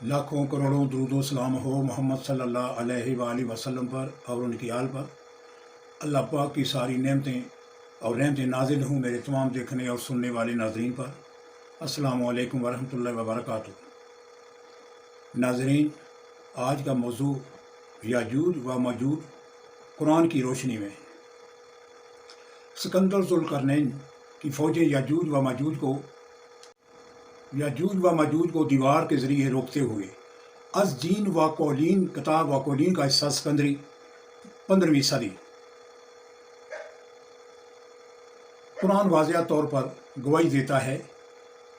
लाखों करोड़ों दुरूद सलाम हो मोहम्मद सल्लल्लाहु अलैहि वसल्लम पर और उनकी आल पर। अल्लाह पाक की सारी नेमतें और रहमतें नाजिल हूँ मेरे तमाम देखने और सुनने वाले नाजरीन पर। अस्सलामु अलैकुम वरहमतुल्लाहि व बरकातुहू। नाजरीन, आज का मौजू याजूज व माजूज कुरान की रोशनी में। सिकंदर ज़ुल्करनैन की फ़ौजें याजूज व माजूज को दीवार के ज़रिए रोकते हुए अज़जीन व कौलीन किताब व कौलीन का हिस्सा सिकंदरी 15वीं सदी। कुरान वाज़िह तौर पर गवाही देता है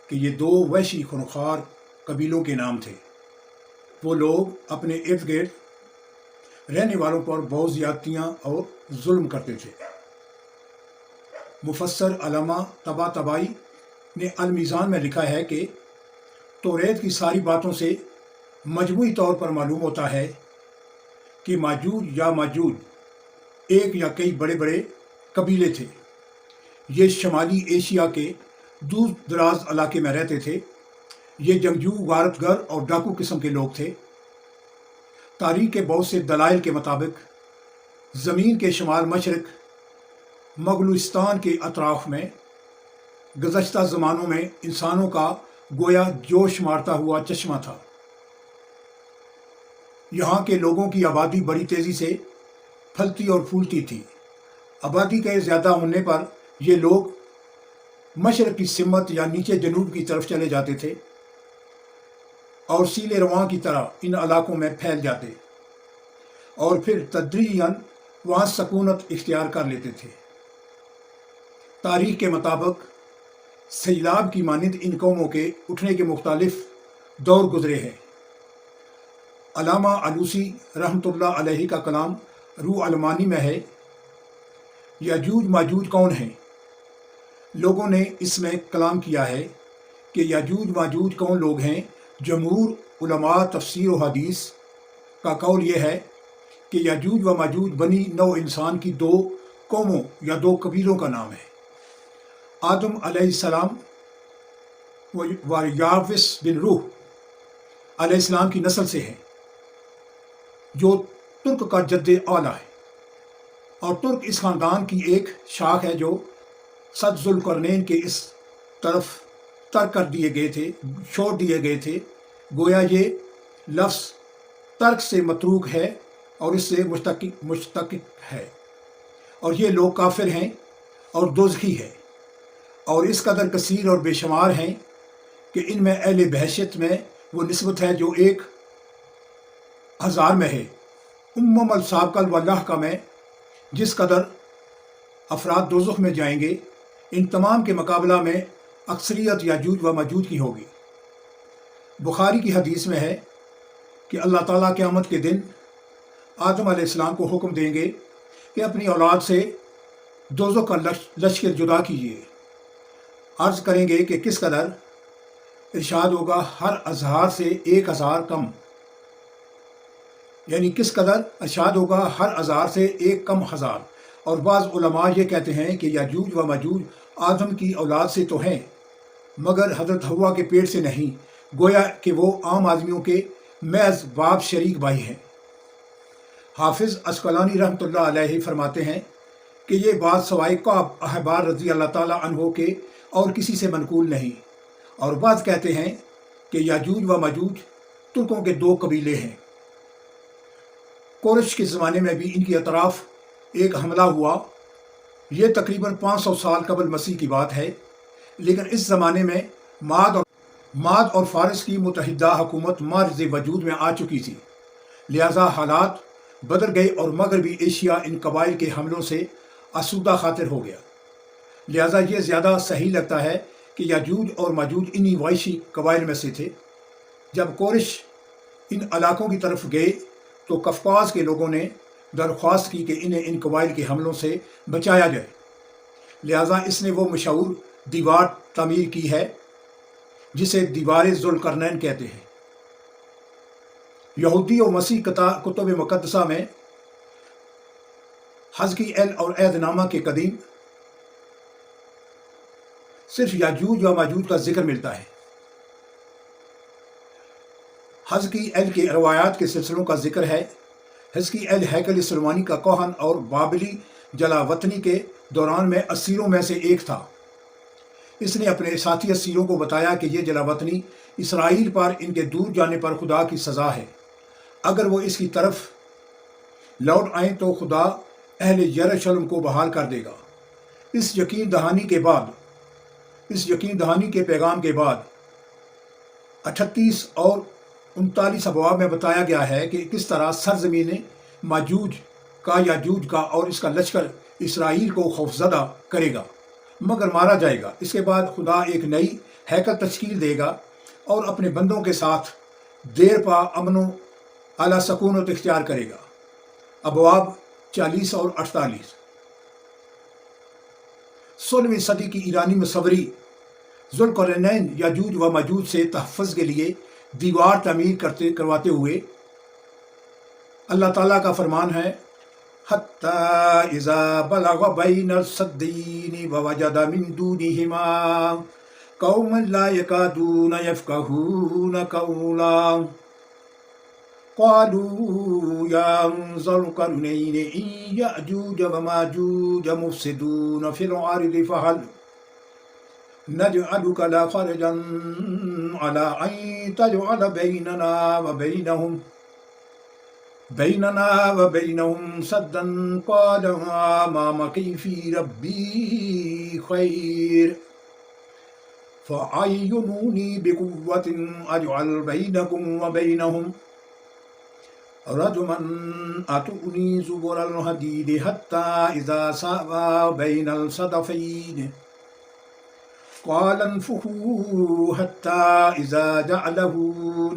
कि ये दो वहशी खूनखार कबीलों के नाम थे। वो लोग अपने इर्द गिर्द रहने वालों पर बहुत ज़्यादतियाँ और जुल्म करते थे। मुफस्सर अल्लामा तबातबाई ने अल मीज़ान में लिखा है कि तौरेत की सारी बातों से मजमूई तौर पर मालूम होता है कि माजूज या माजूज एक या कई बड़े बड़े कबीले थे। ये शमाली एशिया के दूर दराज इलाके में रहते थे। ये जंगजू, गारतगर और डाकू किस्म के लोग थे। तारीख के बहुत से दलाइल के मुताबिक ज़मीन के शमाल मशरक मगलुस्तान के अतराफ में गुज़श्ता ज़मानों में इंसानों का गोया जोश मारता हुआ चश्मा था। यहाँ के लोगों की आबादी बड़ी तेज़ी से फलती और फूलती थी। आबादी के ज़्यादा होने पर ये लोग मशरक़ की सिमत या नीचे जनूब की तरफ चले जाते थे और सीले रवां की तरह इन इलाकों में फैल जाते और फिर तदरीजन वहाँ सकूनत इख्तियार कर लेते थे। तारीख के मुताबिक सैलाब की मानिंद इन कौमों के उठने के मुख्तलिफ दौर गुजरे हैं। अल्लामा आलूसी रहमतुल्लाह अलैहि का कलाम रूह अलमानी में है। याजूज माजूज कौन हैं? लोगों ने इसमें कलाम किया है कि याजूज माजूज कौन लोग हैं। जमहूर उलमा तफसीर व हदीस का कौल यह है कि याजूज व माजूज बनी नौ इंसान की दो कौमों या दो कबीलों का नाम है। आदम अलैहिस्सलाम व याफिस बिन रूह अलैहिस्सलाम की नस्ल से हैं, जो तुर्क का जद्द आला है। और तुर्क इस ख़ानदान की एक शाख है जो सद ज़ुल्करनैन के इस तरफ तर्क कर दिए गए थे, छोड़ दिए गए थे। गोया ये लफ्ज़ तर्क से मतरूक है और इससे मुश्तक़ है, और ये लोग काफिर हैं और दोज़खी है और इस कदर कसीर और बेशुमार हैं कि इनमें अहले बहशत में वो निस्बत है जो 1000 में है। उम्मल साबकल वल्लाह का में जिस कदर अफराद दोज़ख में जाएंगे, इन तमाम के मुकाबला में अक्सरियत याजूज व माजूज की होगी। बुखारी की हदीस में है कि अल्लाह ताला क़यामत के दिन आदम अलैहिस्सलाम को हुक्म देंगे कि अपनी औलाद से दोज़ख का लश्कर जुदा कीजिए। अर्ज़ करेंगे कि किस कदर? इरशाद होगा हर 1000 से 1000 कम, यानी किस कदर? इरशाद होगा हर 1000 से एक कम 1000। और बाज़ उलमा ये कहते हैं कि याजूज व माजूज आदम की औलाद से तो हैं, मगर हज़रत हव्वा के पेट से नहीं। गोया कि वो आम आदमियों के महज़ बाप शरीक भाई हैं। हाफिज़ अस्क़लानी रहमतुल्लाह अलैहि फरमाते हैं कि ये बात सवाए कअब अहबार रज़ी अल्लाह ताला अन्हो के और किसी से मनकूल नहीं। और बात कहते हैं कि याजूज व माजूज तुर्कों के दो कबीले हैं। कुरैश के ज़माने में भी इनकी अतराफ़ एक हमला हुआ। ये तकरीबन 500 साल कबल मसीह की बात है, लेकिन इस ज़माने में माद और फ़ारिस की मुतहिदा हुकूमत मार्ज़ वजूद में आ चुकी थी। लिहाजा हालात बदल गए और मगरबी एशिया इन कबाइल के हमलों से आसूदा खातिर हो गया। लिहाजा ये ज़्यादा सही लगता है कि याजूज और माजूज इन्हीं वाइशी कबाइल में से थे। जब कुरैश इन इलाकों की तरफ गए तो कफ़काज़ के लोगों ने दरख्वास्त की कि इन्हें इन कबाइल के हमलों से बचाया जाए। लिहाजा इसने वो मशहूर दीवार तामीर की है जिसे दीवार ज़ुल्करनैन कहते हैं। यहूदी और मसीह कुतुब मुक़द्दसा में हज़क़ीएल और ऐदनामा के कदीम सिर्फ याजूज व माजूज का जिक्र मिलता है। حزقیل کے روایات کے سلسلوں کا ذکر ہے۔ حزقیل ہیکل سلیمانی کا کوہن اور بابلی جلا وطنی کے دوران میں اسیروں میں سے ایک تھا۔ اس نے اپنے ساتھی اسیروں کو بتایا کہ یہ جلا وطنی اسرائیل پر ان کے دور جانے پر خدا کی سزا ہے۔ اگر وہ اس کی طرف لوٹ آئیں تو خدا اہل یروشلم کو بحال کر دے گا۔ اس یقین دہانی کے پیغام کے بعد 38 اور 39 ابواب میں بتایا گیا ہے کہ کس طرح سرزمین ماجوج کا یاجوج کا اور اس کا لشکر اسرائیل کو خوفزدہ کرے گا مگر مارا جائے گا۔ اس کے بعد خدا ایک نئی ہیکل تشکیل دے گا اور اپنے بندوں کے ساتھ دیر پا امن و اعلی سکونت اختیار کرے گا۔ ابواب 40 اور 48۔ 16ویں صدی کی ایرانی مصوری ذوالقرنین یاجوج و ماجوج سے تحفظ کے لیے دیوار تعمیر کرواتے ہوئے اللہ تعالیٰ کا فرمان ہے، حَتَّى إِذَا بَلَغَ بَيْنَ السَّدَّيْنِ وَوَجَدَ مِن دُونِهِمَا قَوْمًا لَا يَكَادُونَ يَفْقَهُونَ قَوْلًا قَالُوا يَا ذَا الْقَرْنَيْنِ إِنَّ يَأْجُوجَ وَمَأْجُوجَ مُفْسِدُونَ فِي الْأَرْضِ فَهَلْ نَجْعَلُكَ لَخَرْجًا عَلَىٰ أَن تَجْعَلَ بَيْنَنَا وَبَيْنَهُمْ سَدًّا قَالَ مَا مَكِي فِي رَبِّي خَيْرٌ فَأَعِّنُونِي بِقُوَّةٍ أَجْعَلْ بَيْنَكُمْ وَبَيْنَهُمْ رَجْمًا أَتُونِي زُبُرَ الْحَدِيدِ حَتَّى إِذَا سَاوَىٰ بَيْنَ الصَّدَفَيْنِ قَالَ انفُخُوا حَتَّى إِذَا جَعَلَهُ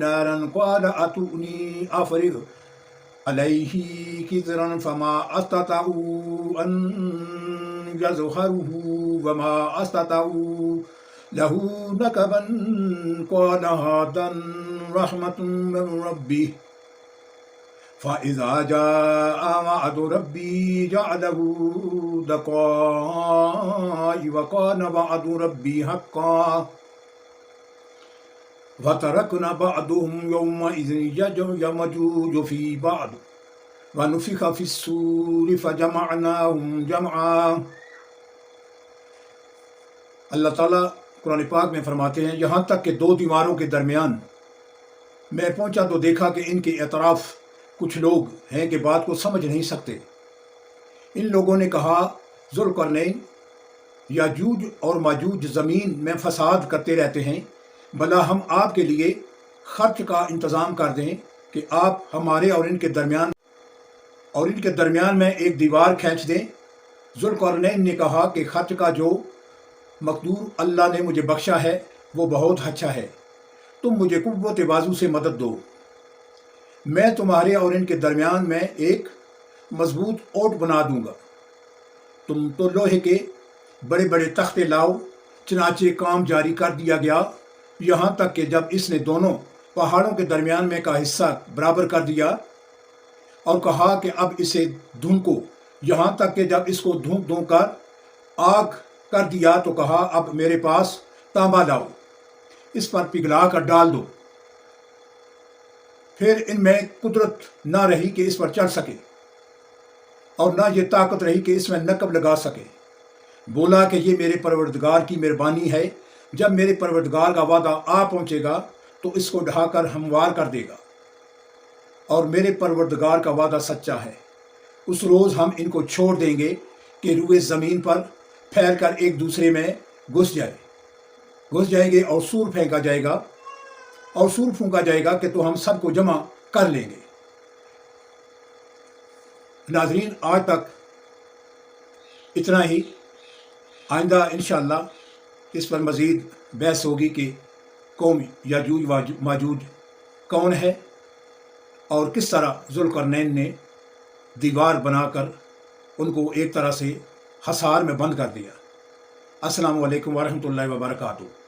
نَارًا قَالَ أَتُونِي أَفْرِغْ عَلَيْهِ قِطْرًا فَمَا أَسْتَطَاعُوا أَن يَظْهَرُوهُ وَمَا أَسْتَطَاعُوا لَهُ نَقْبًا قَالَ هَٰذَا رَحْمَةٌ مِّن رَّبِّي فَإِذَا جَاءَ وَعْدُ رَبِّي جَعَلَهُ دَكَّاءَ وَكَانَ وَعْدُ رَبِّي حَقًّا وَتَرَكْنَا بَعْضَهُمْ يَوْمَئِذٍ يَمُوجُ فِي بَعْضٍ وَنُفِخَ فِي الصُّورِ فَجَمَعْنَاهُمْ جَمْعًا۔ اللہ تعالیٰ قرآن پاک میں فرماتے ہیں، یہاں تک کہ دو دیواروں کے درمیان میں پہنچا تو دیکھا کہ ان کے اطراف کچھ لوگ ہیں کہ بات کو سمجھ نہیں سکتے۔ ان لوگوں نے کہا، ذوالقرنین یاجوج اور ماجوج زمین میں فساد کرتے رہتے ہیں، بھلا ہم آپ کے لیے خرچ کا انتظام کر دیں کہ آپ ہمارے اور ان کے درمیان میں ایک دیوار کھینچ دیں۔ ذوالقرنین نے کہا کہ خرچ کا جو مقدور اللہ نے مجھے بخشا ہے وہ بہت اچھا ہے، تم مجھے قوت بازو سے مدد دو، میں تمہارے اور ان کے درمیان میں ایک مضبوط اوٹ بنا دوں گا۔ تم تو لوہے کے بڑے بڑے تختے لاؤ۔ چنانچہ کام جاری کر دیا گیا، یہاں تک کہ جب اس نے دونوں پہاڑوں کے درمیان میں کا حصہ برابر کر دیا اور کہا کہ اب اسے دھنکو، یہاں تک کہ جب اس کو دھونک کر آگ کر دیا تو کہا، اب میرے پاس تانبا لاؤ، اس پر پگھلا کر ڈال دو۔ پھر ان میں قدرت نہ رہی کہ اس پر چڑھ سکے اور نہ یہ طاقت رہی کہ اس میں نقب لگا سکے۔ بولا کہ یہ میرے پروردگار کی مہربانی ہے، جب میرے پروردگار کا وعدہ آ پہنچے گا تو اس کو ڈھا کر ہموار کر دے گا، اور میرے پروردگار کا وعدہ سچا ہے۔ اس روز ہم ان کو چھوڑ دیں گے کہ روئے زمین پر پھیل کر ایک دوسرے میں گھس جائیں گے اور سور پھونکا جائے گا کہ تو ہم سب کو جمع کر لیں گے۔ ناظرین، آج تک اتنا ہی۔ آئندہ انشاءاللہ اس پر مزید بحث ہوگی کہ قوم یاجوج ماجوج کون ہے اور کس طرح ذوالقرنین نے دیوار بنا کر ان کو ایک طرح سے حصار میں بند کر دیا۔ السلام علیکم ورحمۃ اللہ وبرکاتہ۔